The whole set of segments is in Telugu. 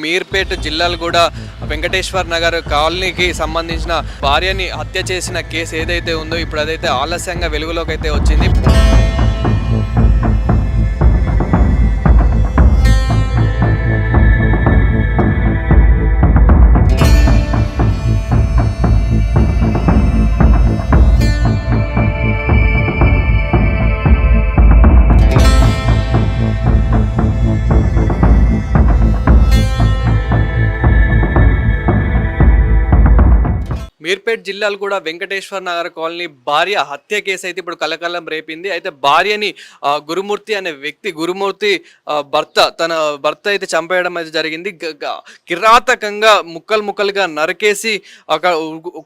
మీర్పేట్ జిల్లాలు కూడా వెంకటేశ్వర్ నగర్ కాలనీకి సంబంధించిన భార్యని హత్య చేసిన కేసు ఏదైతే ఉందో ఇప్పుడు అదైతే ఆలస్యంగా వెలుగులోకి అయితే వచ్చింది. మీర్పేట్ జిల్లాలు కూడా వెంకటేశ్వర్ నగర్ కాలనీ భార్య హత్య కేసు అయితే ఇప్పుడు కలకలం రేపింది. అయితే భార్యని గురుమూర్తి అనే వ్యక్తి తన భర్త అయితే చంపేయడం అయితే జరిగింది. కిరాతకంగా ముక్కలుగా నరికేసి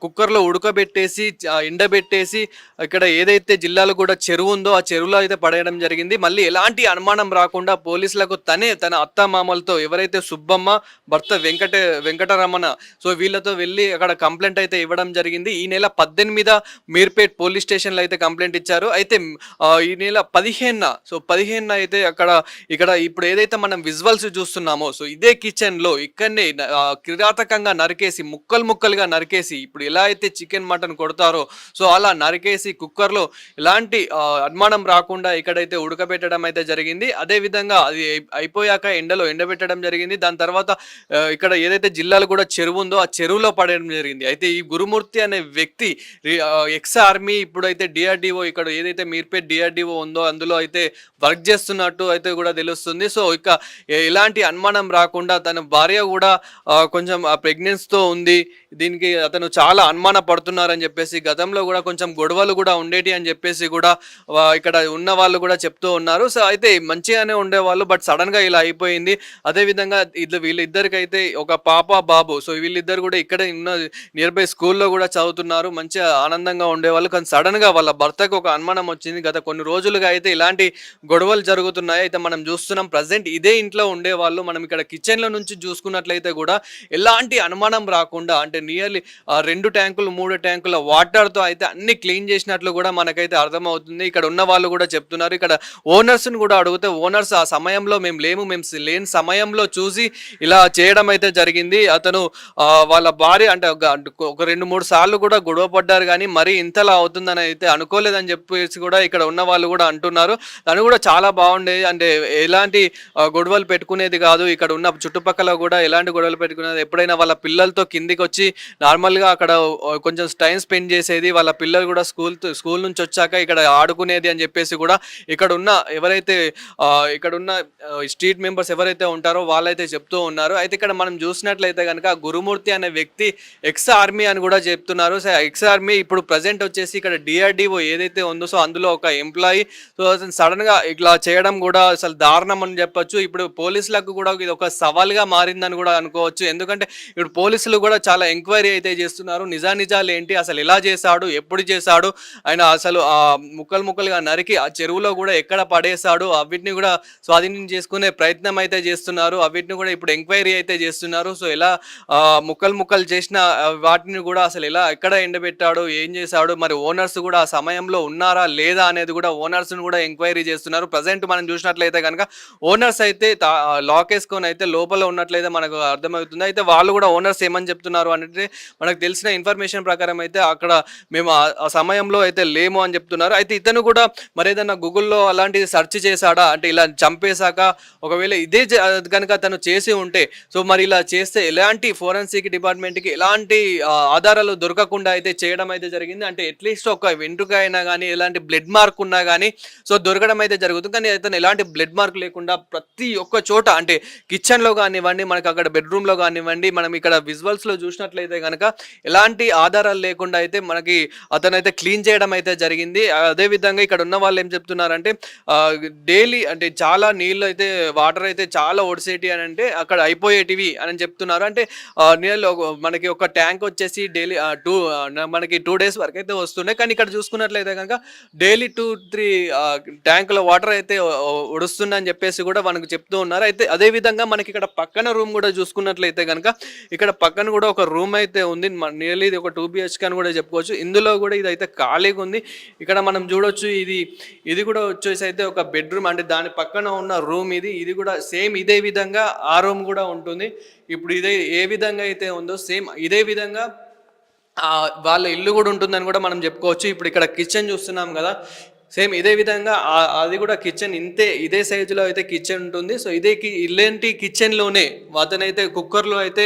కుక్కర్లో ఉడకబెట్టేసి ఎండబెట్టేసి ఇక్కడ ఏదైతే జిల్లాలో కూడా చెరువు ఉందో ఆ చెరువులో అయితే పడేయడం జరిగింది. మళ్ళీ ఎలాంటి అనుమానం రాకుండా పోలీసులకు తన అత్తమామలతో ఎవరైతే సుబ్బమ్మ భర్త వెంకటరమణ సో వీళ్ళతో వెళ్ళి అక్కడ కంప్లైంట్ అయితే ఇవ్వడం జరిగింది. ఈ నెల 18 మీర్పేట్ పోలీస్ స్టేషన్లో అయితే కంప్లైంట్ ఇచ్చారు. అయితే ఈ నెల 15 అయితే ఇక్కడ ఇప్పుడు ఏదైతే మనం విజువల్స్ చూస్తున్నామో సో ఇదే కిచెన్ లో ఇక్కడనే కిరాతకంగా నరికేసి ముక్కలుగా నరికేసి ఇప్పుడు ఎలా అయితే చికెన్ మటన్ కొడతారో సో అలా నరికేసి కుక్కర్లో ఎలాంటి అనుమానం రాకుండా ఇక్కడైతే ఉడకబెట్టడం అయితే జరిగింది. అదే విధంగా అది అయిపోయాక ఎండలో ఎండబెట్టడం జరిగింది. దాని తర్వాత ఇక్కడ ఏదైతే జిల్లాలో కూడా చెరువు ఉందో ఆ చెరువులో పడేయడం జరిగింది. అయితే ఈ గురుమూర్తి అనే వ్యక్తి ఎక్స్ ఆర్మీ ఇప్పుడైతే డిఆర్డిఓ ఇక్కడ ఏదైతే మీర్పేట్ డిఆర్డిఓ ఉందో అందులో అయితే వర్క్ చేస్తున్నట్టు అయితే కూడా తెలుస్తుంది. సో ఇక ఎలాంటి అనుమానం రాకుండా తన భార్య కూడా కొంచెం ప్రెగ్నెన్సీతో ఉంది, దీనికి అతను చాలా అనుమాన పడుతున్నారని చెప్పేసి గతంలో కూడా కొంచెం గొడవలు కూడా ఉండేటి అని చెప్పేసి కూడా ఇక్కడ ఉన్న వాళ్ళు కూడా చెప్తూ ఉన్నారు. సో అయితే మంచిగానే ఉండేవాళ్ళు, బట్ సడన్ గా ఇలా అయిపోయింది. అదేవిధంగా వీళ్ళిద్దరికైతే ఒక పాప బాబు, సో వీళ్ళిద్దరు కూడా ఇక్కడ ఉన్న నియర్ బై స్కూల్లో కూడా చదువుతున్నారు, మంచిగా ఆనందంగా ఉండేవాళ్ళు. కానీ సడన్ గా వాళ్ళ భర్తకు ఒక అనుమానం వచ్చింది. గత కొన్ని రోజులుగా అయితే ఇలాంటి గొడవలు జరుగుతున్నాయి. అయితే మనం చూస్తున్నాం ప్రజెంట్ ఇదే ఇంట్లో ఉండేవాళ్ళు. మనం ఇక్కడ కిచెన్ లో నుంచి చూసుకున్నట్లయితే కూడా ఎలాంటి అనుమానం రాకుండా అంటే నియర్లీ 2 ట్యాంకులు 3 ట్యాంకుల వాటర్ తో అయితే అన్ని క్లీన్ చేసినట్లు కూడా మనకైతే అర్థమవుతుంది. ఇక్కడ ఉన్న వాళ్ళు కూడా చెప్తున్నారు. ఇక్కడ ఓనర్స్ ని కూడా అడిగితే ఓనర్స్ ఆ సమయంలో మేము లేని సమయంలో చూసి ఇలా చేయడం అయితే జరిగింది. అతను వాళ్ళ భార్య అంటే ఒక 2-3 సార్లు కూడా గొడవ పడ్డారు, కానీ మరీ ఇంతలా అవుతుందని అయితే అనుకోలేదని చెప్పేసి కూడా ఇక్కడ ఉన్న వాళ్ళు కూడా అంటున్నారు. తను కూడా చాలా బాగుండేది, అంటే ఎలాంటి గొడవలు పెట్టుకునేది కాదు. ఇక్కడ ఉన్న చుట్టుపక్కల కూడా ఎలాంటి గొడవలు పెట్టుకునేది, ఎప్పుడైనా వాళ్ళ పిల్లలతో కిందికి వచ్చి నార్మల్గా అక్కడ కొంచెం టైం స్పెండ్ చేసేది. వాళ్ళ పిల్లలు కూడా స్కూల్ నుంచి వచ్చాక ఇక్కడ ఆడుకునేది అని చెప్పేసి కూడా ఇక్కడ ఉన్న స్ట్రీట్ మెంబర్స్ ఎవరైతే ఉంటారో వాళ్ళైతే చెప్తూ ఉన్నారు. అయితే ఇక్కడ మనం చూసినట్లయితే కనుక గురుమూర్తి అనే వ్యక్తి ఎక్స్ ఆర్మీ అని కూడా చెప్తున్నారు. సో ఎక్స్ ఆర్మీ ఇప్పుడు ప్రజెంట్ వచ్చేసి ఇక్కడ డిఆర్డిఓ ఏదైతే ఉందో సో అందులో ఒక ఎంప్లాయీ. సో సడన్ గా ఇట్లా చేయడం కూడా అసలు దారుణం అని చెప్పొచ్చు. ఇప్పుడు పోలీసులకు కూడా ఇది ఒక సవాల్గా మారిందని కూడా అనుకోవచ్చు. ఎందుకంటే ఇప్పుడు పోలీసులు కూడా చాలా ఎంక్వైరీ అయితే చేస్తున్నారు. నిజాలు ఏంటి, అసలు ఎలా చేశాడు, ఎప్పుడు చేశాడు, ఆయన అసలు ఆ ముక్కలుగా నరికి ఆ చెరువులో కూడా ఎక్కడ పడేశాడు, అవిటిని కూడా స్వాధీనం చేసుకునే ప్రయత్నం అయితే చేస్తున్నారు. అవిటిని కూడా ఇప్పుడు ఎంక్వైరీ అయితే చేస్తున్నారు. సో ఎలా ముక్కలు చేసిన వాటిని కూడా అసలు ఎక్కడ ఎండబెట్టాడు, ఏం చేశాడు, మరి ఓనర్స్ కూడా ఆ సమయంలో ఉన్నారా లేదా అనేది కూడా ఓనర్స్ కూడా ఎంక్వైరీ చేస్తున్నారు. ప్రజెంట్ మనం చూసినట్లయితే కనుక ఓనర్స్ అయితే లాక్ వేసుకొని అయితే లోపల ఉన్నట్లయితే మనకు అర్థమవుతుంది. అయితే వాళ్ళు కూడా ఓనర్స్ ఏమని చెప్తున్నారు అంటే మనకు తెలిసిన ఇన్ఫర్మేషన్ ప్రకారం అయితే అక్కడ మేము ఆ సమయంలో అయితే లేము అని చెప్తున్నారు. అయితే ఇతను కూడా మరి ఏదైనా గూగుల్లో అలాంటిది సెర్చ్ చేశాడా అంటే ఇలా చంపేశాక ఒకవేళ ఇదే కనుక తను చేసి ఉంటే సో మరి ఇలా చేస్తే ఎలాంటి ఫోరెన్సిక్ డిపార్ట్మెంట్కి ఎలాంటి ఆధారాలు దొరకకుండా అయితే చేయడం అయితే జరిగింది. అంటే అట్లీస్ట్ ఒక వెంట్రుక అయినా కానీ ఎలాంటి బ్లడ్ మార్క్ ఉన్నా కానీ సో దొరకడం అయితే జరుగుతుంది. కానీ అతను ఎలాంటి బ్లడ్ మార్క్ లేకుండా ప్రతి ఒక్క చోట అంటే కిచెన్లో కానివ్వండి, మనకి అక్కడ బెడ్రూమ్లో కానివ్వండి, మనం ఇక్కడ విజువల్స్లో చూసినట్లయితే కనుక ఎలాంటి ఆధారాలు లేకుండా అయితే మనకి అతనైతే క్లీన్ చేయడం అయితే జరిగింది. అదేవిధంగా ఇక్కడ ఉన్న వాళ్ళు ఏం చెప్తున్నారంటే డైలీ అంటే చాలా నీళ్ళు అయితే వాటర్ అయితే చాలా ఒడిసేటి అని అంటే అక్కడ అయిపోయేటివి అని చెప్తున్నారు. అంటే నీళ్ళు మనకి ఒక ట్యాంక్ వచ్చేసి డైలీ మనకి 2 డేస్ వరకు అయితే వస్తున్నాయి. కానీ ఇక్కడ చూసుకున్నట్లయితే కనుక డైలీ 2, 3 ట్యాంకుల వాటర్ అయితే ఒడుస్తుందని చెప్పేసి కూడా మనకు చెప్తూ ఉన్నారు. అయితే అదే విధంగా మనకి ఇక్కడ పక్కన రూమ్ కూడా చూసుకున్నట్లయితే కనుక ఇక్కడ పక్కన కూడా ఒక రూమ్ అయితే ఉంది. నియర్లీ ఇది ఒక 2 BHK అని కూడా చెప్పుకోవచ్చు. ఇందులో కూడా ఇదైతే ఖాళీగా ఉంది. ఇక్కడ మనం చూడొచ్చు ఇది కూడా వచ్చేసి అయితే ఒక బెడ్రూమ్, అంటే దాని పక్కన ఉన్న రూమ్ ఇది కూడా సేమ్ ఇదే విధంగా ఆ రూమ్ కూడా ఉంటుంది. ఇప్పుడు ఇదే ఏ విధంగా అయితే ఉందో సేమ్ ఇదే విధంగా వాళ్ళ ఇల్లు కూడా ఉంటుందని కూడా మనం చెప్పుకోవచ్చు. ఇప్పుడు ఇక్కడ కిచెన్ చూస్తున్నాం కదా, సేమ్ ఇదే విధంగా అది కూడా కిచెన్ ఇదే సైజులో అయితే కిచెన్ ఉంటుంది. సో ఇలాంటి కిచెన్లోనే అతనైతే కుక్కర్లో అయితే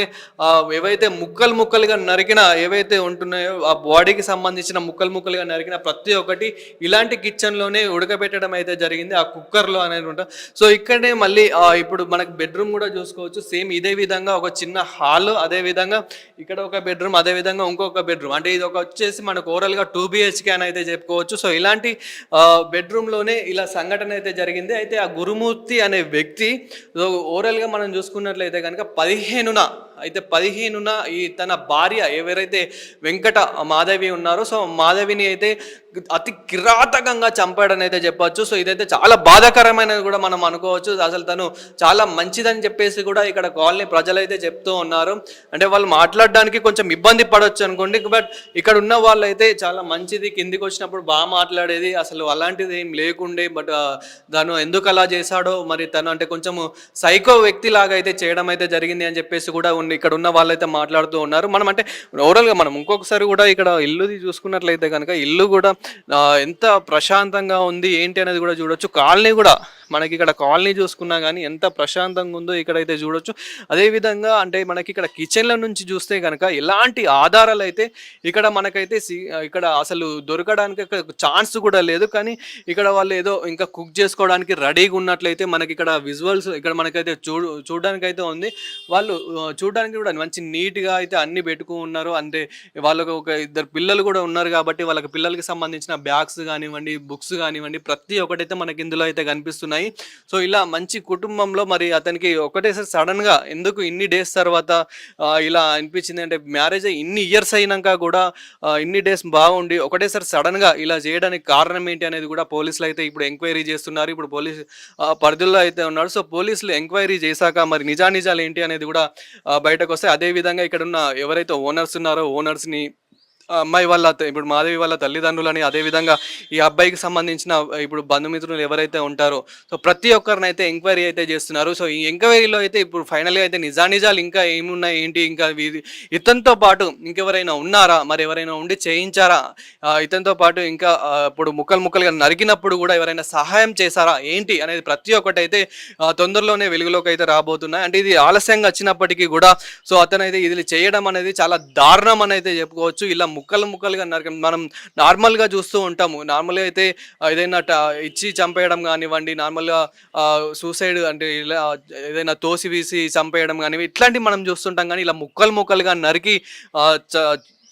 ఏవైతే ముక్కలుగా నరికిన ఏవైతే ఉంటున్నాయో ఆ బాడీకి సంబంధించిన ముక్కలుగా నరికిన ప్రతి ఒక్కటి ఇలాంటి కిచెన్లోనే ఉడకబెట్టడం అయితే జరిగింది ఆ కుక్కర్లో అనేది ఉంటాం. సో ఇక్కడనే మళ్ళీ ఇప్పుడు మనకు బెడ్రూమ్ కూడా చూసుకోవచ్చు. సేమ్ ఇదే విధంగా ఒక చిన్న హాల్, అదే విధంగా ఇక్కడ ఒక బెడ్రూమ్, అదే విధంగా ఇంకొక బెడ్రూమ్, అంటే ఇది వచ్చేసి మనకు ఓవరాల్గా 2 BHK అని అయితే చెప్పుకోవచ్చు. సో ఇలాంటి బెడ్రూమ్లోనే ఇలా సంఘటన అయితే జరిగింది. అయితే ఆ గురుమూర్తి అనే వ్యక్తి ఓవరాల్గా మనం చూసుకున్నట్లయితే కనుక 15న ఈ తన భార్య ఎవరైతే వెంకట మాధవి ఉన్నారో, సో మాధవిని అయితే అతి కిరాతకంగా చంపాడని అయితే చెప్పొచ్చు. సో ఇదైతే చాలా బాధాకరమైనది కూడా మనం అనుకోవచ్చు. అసలు తను చాలా మంచిదని చెప్పేసి కూడా ఇక్కడ కాలనీ ప్రజలైతే చెప్తూ ఉన్నారు. అంటే వాళ్ళు మాట్లాడడానికి కొంచెం ఇబ్బంది పడవచ్చు అనుకోండి, బట్ ఇక్కడ ఉన్న వాళ్ళు అయితే చాలా మంచిది, కిందికి వచ్చినప్పుడు బాగా మాట్లాడేది, అసలు అలాంటిది ఏం లేకుండే. బట్ తను ఎందుకు అలా చేశాడో మరి, తను అంటే కొంచెం సైకో వ్యక్తి లాగా అయితే చేయడం అయితే జరిగింది అని చెప్పేసి కూడా ఇక్కడ ఉన్న వాళ్ళైతే మాట్లాడుతూ ఉన్నారు. మనం అంటే ఓవరాల్గా మనం ఇంకొకసారి కూడా ఇక్కడ ఇల్లుది చూసుకున్నట్లయితే కనుక ఇల్లు కూడా ఎంత ప్రశాంతంగా ఉంది ఏంటి అనేది కూడా చూడొచ్చు. కాలనీ కూడా మనకి ఇక్కడ కాలనీ చూసుకున్నా కానీ ఎంత ప్రశాంతంగా ఉందో ఇక్కడైతే చూడొచ్చు. అదేవిధంగా అంటే మనకి ఇక్కడ కిచెన్ల నుంచి చూస్తే కనుక ఎలాంటి ఆధారాలు అయితే ఇక్కడ మనకైతే ఇక్కడ అసలు దొరకడానికి ఛాన్స్ కూడా లేదు. కానీ ఇక్కడ వాళ్ళు ఏదో ఇంకా కుక్ చేసుకోవడానికి రెడీగా ఉన్నట్లయితే మనకి ఇక్కడ విజువల్స్ ఇక్కడ మనకైతే చూడడానికి అయితే ఉంది. వాళ్ళు చూడడానికి కూడా మంచి నీట్గా అయితే అన్ని పెట్టుకు ఉన్నారు. అంటే వాళ్ళకు ఒక 2 పిల్లలు కూడా ఉన్నారు కాబట్టి వాళ్ళకి పిల్లలకి సంబంధించిన బ్యాగ్స్ కానివ్వండి, బుక్స్ కానివ్వండి, ప్రతి ఒక్కటైతే మనకి ఇందులో అయితే కనిపిస్తున్నాయి. సో ఇలా మంచి కుటుంబంలో మరి అతనికి ఒకటేసారి సడన్గా ఎందుకు ఇన్ని డేస్ తర్వాత ఇలా అనిపించింది అంటే, మ్యారేజ్ ఇన్ని ఇయర్స్ అయినాక కూడా ఇన్ని డేస్ బాగుండి ఒకటేసారి సడన్గా ఇలా చేయడానికి కారణం ఏంటి అనేది కూడా పోలీసులు అయితే ఇప్పుడు ఎంక్వైరీ చేస్తున్నారు. ఇప్పుడు పోలీసు పరిధిలో అయితే ఉన్నాడు. సో పోలీసులు ఎంక్వైరీ చేశాక మరి నిజాలు ఏంటి అనేది కూడా బయటకు వస్తాయి. అదేవిధంగా ఇక్కడ ఉన్న ఎవరైతే ఓనర్స్ ఉన్నారో ఓనర్స్ని, అమ్మాయి వాళ్ళ ఇప్పుడు మాధవి వాళ్ళ తల్లిదండ్రులని, అదేవిధంగా ఈ అబ్బాయికి సంబంధించిన ఇప్పుడు బంధుమిత్రులు ఎవరైతే ఉంటారో సో ప్రతి ఒక్కరిని అయితే ఎంక్వైరీ అయితే చేస్తున్నారు. సో ఈ ఎంక్వైరీలో అయితే ఇప్పుడు ఫైనల్గా అయితే నిజాలు ఇంకా ఏమున్నాయి ఏంటి, ఇంకా ఇతనితో పాటు ఇంకెవరైనా ఉన్నారా, మరి ఎవరైనా ఉండి చేయించారా, ఇతనితో పాటు ఇంకా ఇప్పుడు ముక్కలుగా నరికినప్పుడు కూడా ఎవరైనా సహాయం చేశారా ఏంటి అనేది ప్రతి ఒక్కటి అయితే తొందరలోనే వెలుగులోకి అయితే రాబోతున్నాయి. అంటే ఇది ఆలస్యంగా వచ్చినప్పటికీ కూడా సో అతనైతే ఇది చేయడం అనేది చాలా దారుణం అని అయితే చెప్పుకోవచ్చు. ఇలా ముక్కలుగా మనం నార్మల్గా చూస్తూ ఉంటాము. నార్మల్గా అయితే ఏదైనా ఇచ్చి చంపేయడం కానివ్వండి, నార్మల్గా సూసైడ్ అంటే ఇలా ఏదైనా తోసి వీసి చంపేయడం కానివ్వండి, ఇట్లాంటివి మనం చూస్తుంటాం. కానీ ఇలా ముక్కలుగా నరికి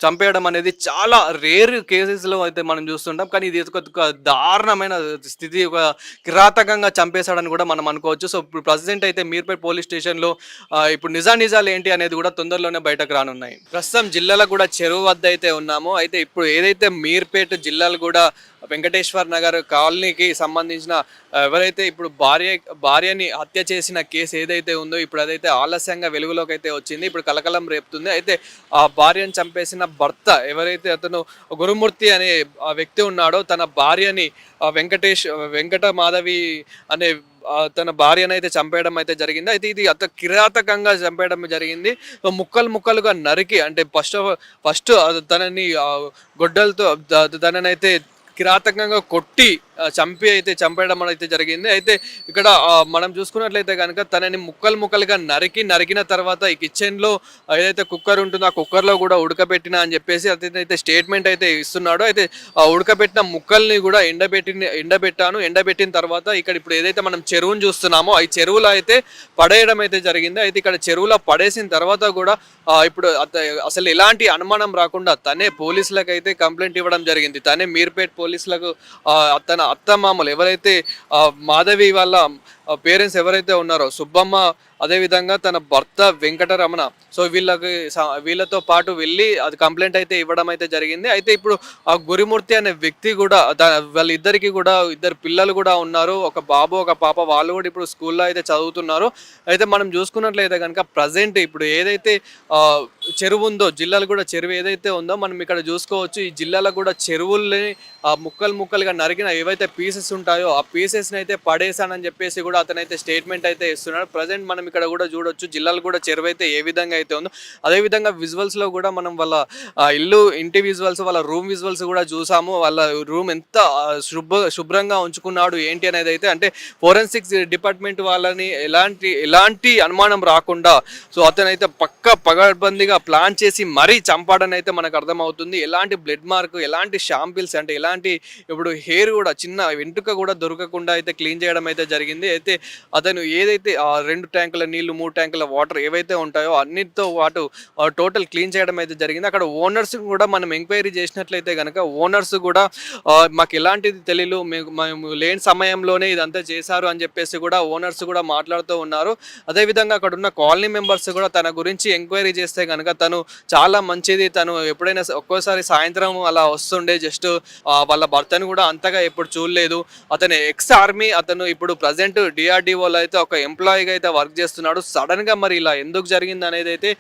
చంపేయడం అనేది చాలా రేర్ కేసెస్లో అయితే మనం చూస్తుంటాం. కానీ ఇది ఒక దారుణమైన స్థితి, ఒక కిరాతకంగా చంపేశాడని కూడా మనం అనుకోవచ్చు. సో ఇప్పుడు ప్రజెంట్ అయితే మీర్పేట్ పోలీస్ స్టేషన్లో ఇప్పుడు నిజాలు ఏంటి అనేది కూడా తొందరలోనే బయటకు రానున్నాయి. ప్రస్తుతం జిల్లాలో కూడా చెరువు వద్ద అయితే ఉన్నాము. అయితే ఇప్పుడు ఏదైతే మీర్పేట్ జిల్లాలో కూడా వెంకటేశ్వర్ నగర్ కాలనీకి సంబంధించిన ఎవరైతే ఇప్పుడు భార్యని హత్య చేసిన కేసు ఏదైతే ఉందో ఇప్పుడు అదైతే ఆలస్యంగా వెలుగులోకి అయితే వచ్చింది. ఇప్పుడు కలకలం రేపుతుంది. అయితే ఆ భార్యను చంపేసిన భర్త ఎవరైతే అతను గురుమూర్తి అనే వ్యక్తి ఉన్నాడో తన భార్యని వెంకట మాధవి అనే తన భార్యను అయితే చంపేయడం అయితే జరిగింది. అయితే ఇది అత కిరాతకంగా చంపేయడం జరిగింది. ముక్కలుగా నరికి, అంటే ఫస్ట్ తనని గొడ్డలతో తనని అయితే కిరాతకంగా కొట్టి చంపేయడం అయితే జరిగింది. అయితే ఇక్కడ మనం చూసుకున్నట్లయితే కనుక తనని ముక్కలుగా నరికిన తర్వాత ఈ కిచెన్లో ఏదైతే కుక్కర్ ఉంటుందో ఆ కుక్కర్లో కూడా ఉడకబెట్టిన అని చెప్పేసి అతనైతే స్టేట్మెంట్ అయితే ఇస్తున్నాడు. అయితే ఆ ఉడకబెట్టిన ముక్కల్ని కూడా ఎండబెట్టిన తర్వాత ఇక్కడ ఇప్పుడు ఏదైతే మనం చెరువును చూస్తున్నామో ఈ చెరువులో అయితే పడేయడం అయితే జరిగింది. అయితే ఇక్కడ చెరువులో పడేసిన తర్వాత కూడా ఇప్పుడు అసలు ఎలాంటి అనుమానం రాకుండా తనే పోలీసులకు అయితే కంప్లైంట్ ఇవ్వడం జరిగింది. తనే మీర్పేట్ పోలీసులకు తన అత్తమామలు ఎవరైతే మాధవి వాళ్ళ పేరెంట్స్ ఎవరైతే ఉన్నారో సుబ్బమ్మ, అదేవిధంగా తన భర్త వెంకటరమణ, సో వీళ్ళతో పాటు వెళ్ళి అది కంప్లైంట్ అయితే ఇవ్వడం అయితే జరిగింది. అయితే ఇప్పుడు ఆ గురుమూర్తి అనే వ్యక్తి కూడా వాళ్ళిద్దరికి కూడా ఇద్దరు పిల్లలు కూడా ఉన్నారు, ఒక బాబు ఒక పాప. వాళ్ళు కూడా ఇప్పుడు స్కూల్లో అయితే చదువుతున్నారు. అయితే మనం చూసుకున్నట్లయితే కనుక ప్రజెంట్ ఇప్పుడు ఏదైతే చెరువు ఉందో, జిల్లాలో కూడా చెరువు ఏదైతే ఉందో మనం ఇక్కడ చూసుకోవచ్చు. ఈ జిల్లాలో కూడా చెరువుల్ని ముక్కలు ముక్కలుగా నరికిన ఏవైతే పీసెస్ ఉంటాయో ఆ పీసెస్ని అయితే పడేసానని చెప్పేసి కూడా అతనైతే స్టేట్మెంట్ అయితే ఇస్తున్నాడు. ప్రజెంట్ మనం ఇక్కడ కూడా చూడొచ్చు జిల్లాలో కూడా చెరువు అయితే ఏ విధంగా అయితే ఉందో. అదేవిధంగా విజువల్స్లో కూడా మనం వాళ్ళ ఇంటి విజువల్స్, వాళ్ళ రూమ్ విజువల్స్ కూడా చూసాము. వాళ్ళ రూమ్ ఎంత శుభ్రంగా ఉంచుకున్నాడు ఏంటి అనేది అయితే, అంటే ఫోరెన్సిక్స్ డిపార్ట్మెంట్ వాళ్ళని ఎలాంటి అనుమానం రాకుండా సో అతనైతే పగడ్బందీగా ప్లాన్ చేసి మరీ చంపాడని అయితే మనకు అర్థమవుతుంది. ఎలాంటి బ్లడ్ మార్క్, ఎలాంటి షాంపిల్స్, అంటే ఎలాంటి ఇప్పుడు హెయిర్ కూడా చిన్న వెంట్రుక కూడా దొరకకుండా అయితే క్లీన్ చేయడం అయితే జరిగింది. అయితే అతను ఏదైతే 2 ట్యాంకుల నీళ్లు, 3 ట్యాంకుల వాటర్ ఏవైతే ఉంటాయో అన్నిటితో పాటు టోటల్ క్లీన్ చేయడం అయితే జరిగింది. అక్కడ ఓనర్స్ కూడా మనం ఎంక్వైరీ చేసినట్లయితే కనుక ఓనర్స్ కూడా మాకు ఎలాంటిది తెలియదు, మేము లేని సమయంలోనే ఇదంతా చేశారు అని చెప్పేసి కూడా ఓనర్స్ కూడా మాట్లాడుతూ ఉన్నారు. అదేవిధంగా అక్కడ ఉన్న కాలనీ మెంబర్స్ కూడా తన గురించి ఎంక్వైరీ చేస్తే కనుక తను చాలా మంచిది, తను ఎప్పుడైనా ఒక్కోసారి సాయంత్రం అలా వస్తుండే, జస్ట్ వాళ్ళ భర్తను కూడా అంతగా ఎప్పుడు చూడలేదు. అతను ఎక్స్ ఆర్మీ, అతను ఇప్పుడు ప్రజెంట్ డిఆర్డిఓలో అయితే ఒక ఎంప్లాయీగా అయితే వర్క్ చేస్తున్నాడు. సడన్గా మరి ఇలా ఎందుకు జరిగింది అనేది అయితే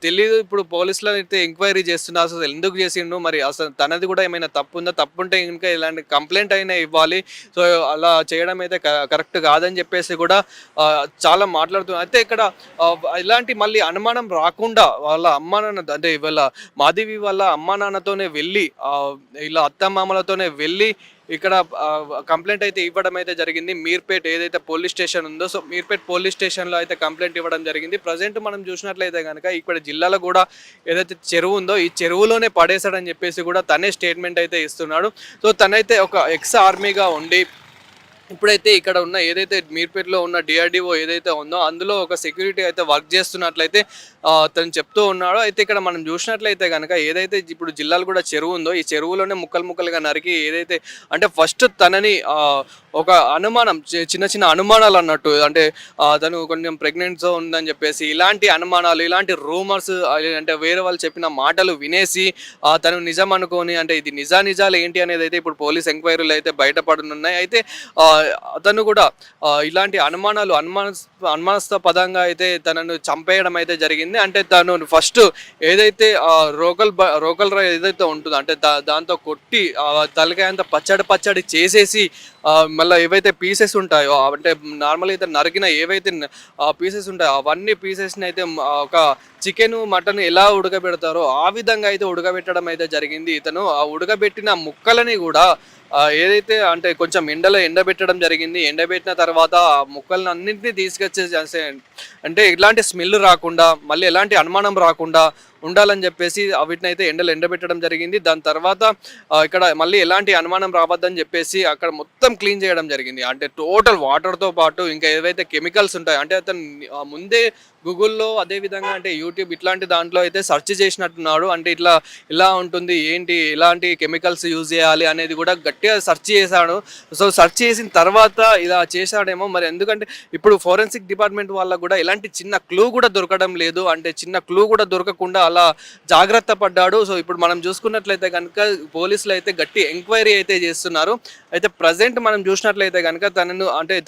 తెలియదు. ఇప్పుడు పోలీసులు అయితే ఎంక్వైరీ చేస్తున్నారు అసలు ఎందుకు చేసిండు, మరి అసలు తనది కూడా ఏమైనా తప్పు ఉందా, తప్పుంటే ఇంకా ఇలాంటి కంప్లైంట్ అయినా ఇవ్వాలి. సో అలా చేయడం అయితే కరెక్ట్ కాదని చెప్పేసి కూడా చాలా మాట్లాడుతున్నారు. అయితే ఇక్కడ ఇలాంటి మళ్ళీ అనుమానం రాకుండా వాళ్ళ అమ్మా నాన్న, అంటే వాళ్ళ మాధవి వాళ్ళ అమ్మా నాన్నతోనే వెళ్ళి ఇలా అత్తమామలతోనే వెళ్ళి ఇక్కడ కంప్లైంట్ అయితే ఇవ్వడం అయితే జరిగింది. మీర్పేట్ ఏదైతే పోలీస్ స్టేషన్ ఉందో, సో మీర్పేట్ పోలీస్ స్టేషన్లో అయితే కంప్లైంట్ ఇవ్వడం జరిగింది. ప్రజెంట్ మనం చూసినట్లయితే కనుక ఇక్కడ జిల్లాలో కూడా ఏదైతే చెరువు ఉందో ఈ చెరువులోనే పడేశాడని చెప్పేసి కూడా తనే స్టేట్మెంట్ అయితే ఇస్తున్నాడు. సో తనైతే ఒక ఎక్స్ ఆర్మీగా ఉండి ఇప్పుడైతే ఇక్కడ ఉన్న ఏదైతే మీర్పేటలో ఉన్న డిఆర్డిఓ ఏదైతే ఉందో అందులో ఒక సెక్యూరిటీ అయితే వర్క్ చేస్తున్నట్లయితే తను చెప్తూ ఉన్నాడు. అయితే ఇక్కడ మనం చూసినట్లయితే కనుక ఏదైతే ఇప్పుడు జిల్లాలో కూడా చెరువు ఉందో ఈ చెరువులోనే ముక్కలుగా నరికి ఏదైతే, అంటే ఫస్ట్ తనని ఒక అనుమానం, చిన్న అనుమానాలు అన్నట్టు, అంటే తను కొంచెం ప్రెగ్నెంట్తో ఉందని చెప్పేసి ఇలాంటి అనుమానాలు, ఇలాంటి రూమర్స్, అంటే వేరే వాళ్ళు చెప్పిన మాటలు వినేసి తను నిజం అనుకొని, అంటే ఇది నిజాలు ఏంటి అనేది అయితే ఇప్పుడు పోలీస్ ఎంక్వైరీలు అయితే బయటపడనున్నాయి. అయితే అతను కూడా ఇలాంటి అనుమానాస్పదంగా అయితే తనను చంపేయడం అయితే జరిగింది. అంటే తను ఫస్ట్ ఏదైతే రోకల్ ఏదైతే ఉంటుందో, అంటే దాంతో కొట్టి తలకాయ అంతా పచ్చడి చేసేసి మళ్ళీ ఏవైతే పీసెస్ ఉంటాయో, అంటే నార్మల్గా అయితే నరికిన ఏవైతే పీసెస్ ఉంటాయో అవన్నీ పీసెస్ని అయితే ఒక చికెన్ మటన్ ఎలా ఉడకబెడతారో ఆ విధంగా అయితే ఉడకబెట్టడం అయితే జరిగింది. ఇతను ఆ ఉడకబెట్టిన ముక్కలని కూడా ఏదైతే అంటే కొంచెం ఎండబెట్టడం జరిగింది. ఎండబెట్టిన తర్వాత ఆ ముక్కలను అన్నింటినీ తీసుకొచ్చేసి, అంటే ఇలాంటి స్మెల్ రాకుండా మళ్ళీ ఎలాంటి అనుమానం రాకుండా ఉండాలని చెప్పేసి వీటిని అయితే ఎండబెట్టడం జరిగింది. దాని తర్వాత ఇక్కడ మళ్ళీ ఎలాంటి అనుమానం రావద్దని చెప్పేసి అక్కడ మొత్తం క్లీన్ చేయడం జరిగింది. అంటే టోటల్ వాటర్తో పాటు ఇంకా ఏవైతే కెమికల్స్ ఉంటాయో, అంటే అతను ముందే గూగుల్లో అదేవిధంగా అంటే యూట్యూబ్ ఇట్లాంటి దాంట్లో అయితే సెర్చ్ చేసినట్టున్నాడు. అంటే ఇలా ఉంటుంది ఏంటి, ఎలాంటి కెమికల్స్ యూజ్ చేయాలి అనేది కూడా గట్టిగా సెర్చ్ చేశాడు. సో సెర్చ్ చేసిన తర్వాత ఇలా చేశాడేమో మరి, ఎందుకంటే ఇప్పుడు ఫోరెన్సిక్ డిపార్ట్మెంట్ వాళ్ళకు కూడా ఎలాంటి చిన్న క్లూ కూడా దొరకడం లేదు. అంటే చిన్న క్లూ కూడా దొరకకుండా అలా జాగ్రత్త పడ్డాడు. సో ఇప్పుడు మనం చూసుకున్నట్లయితే కనుక పోలీసులు అయితే గట్టి ఎంక్వైరీ అయితే చేస్తున్నారు. అయితే ప్రజెంట్ మనం చూసినట్లయితే కనుక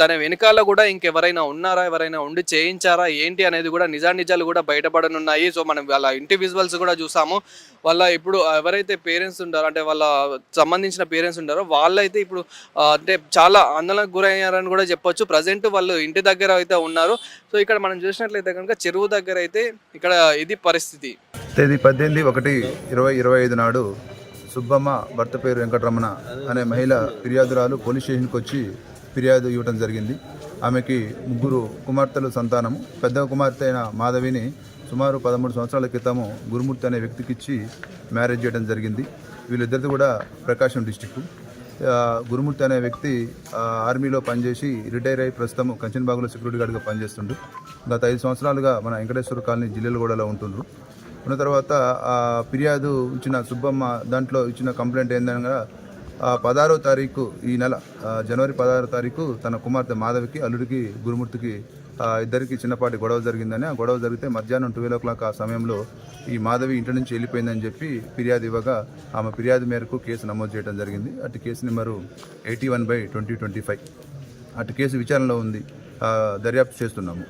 తన వెనకాల కూడా ఇంకెవరైనా ఉన్నారా, ఎవరైనా ఉండి చేయించారా ఏంటి అనేది కూడా నిజాలు కూడా బయటపడనున్నాయి. సో మనం వాళ్ళ ఇంటి విజువల్స్ కూడా చూసాము. వాళ్ళ ఇప్పుడు ఎవరైతే పేరెంట్స్ ఉంటారో, అంటే వాళ్ళ సంబంధించిన పేరెంట్స్ ఉంటారో వాళ్ళైతే ఇప్పుడు అంటే చాలా ఆందోళనకు గురయ్యారని కూడా చెప్పొచ్చు. ప్రజెంట్ వాళ్ళు ఇంటి దగ్గర అయితే ఉన్నారు. సో ఇక్కడ మనం చూసినట్లయితే కనుక చెరువు దగ్గర అయితే ఇక్కడ ఇది పరిస్థితి. తేదీ 18/1/2025 నాడు సుబ్బమ్మ, భర్త పేరు వెంకటరమణ అనే మహిళ ఫిర్యాదురాలు పోలీస్ స్టేషన్కి వచ్చి ఫిర్యాదు ఇవ్వడం జరిగింది. ఆమెకి 3 కుమార్తెలు సంతానము. పెద్ద కుమార్తె అయిన మాధవిని సుమారు 13 సంవత్సరాల క్రితము గురుమూర్తి అనే వ్యక్తికి ఇచ్చి మ్యారేజ్ చేయడం జరిగింది. వీళ్ళిద్దరిది కూడా ప్రకాశం డిస్టిక్. గురుమూర్తి అనే వ్యక్తి ఆర్మీలో పనిచేసి రిటైర్ అయ్యి ప్రస్తుతం కంచన్బాగులో సెక్యూరిటీ గార్డ్గా పనిచేస్తుండ్రు. గత 5 సంవత్సరాలుగా మన వెంకటేశ్వర కాలనీ జిల్లెలగూడలో ఉంటుండ్రు. ఉన్న తర్వాత ఫిర్యాదు ఇచ్చిన సుబ్బమ్మ దాంట్లో ఇచ్చిన కంప్లైంట్ ఏందనగా 16వ తారీఖు ఈ నెల జనవరి 16వ తారీఖు తన కుమార్తె మాధవికి అల్లుడికి గురుమూర్తికి ఇద్దరికి చిన్నపాటి గొడవ జరిగిందని, ఆ గొడవ జరిగితే మధ్యాహ్నం 12 o'clock ఆ సమయంలో ఈ మాధవి ఇంటి నుంచి వెళ్ళిపోయిందని చెప్పి ఫిర్యాదు ఇవ్వగా ఆమె ఫిర్యాదు మేరకు కేసు నమోదు చేయడం జరిగింది. అటు కేసు నెంబరు 81/2025. అటు కేసు విచారణలో ఉంది, దర్యాప్తు చేస్తున్నాము.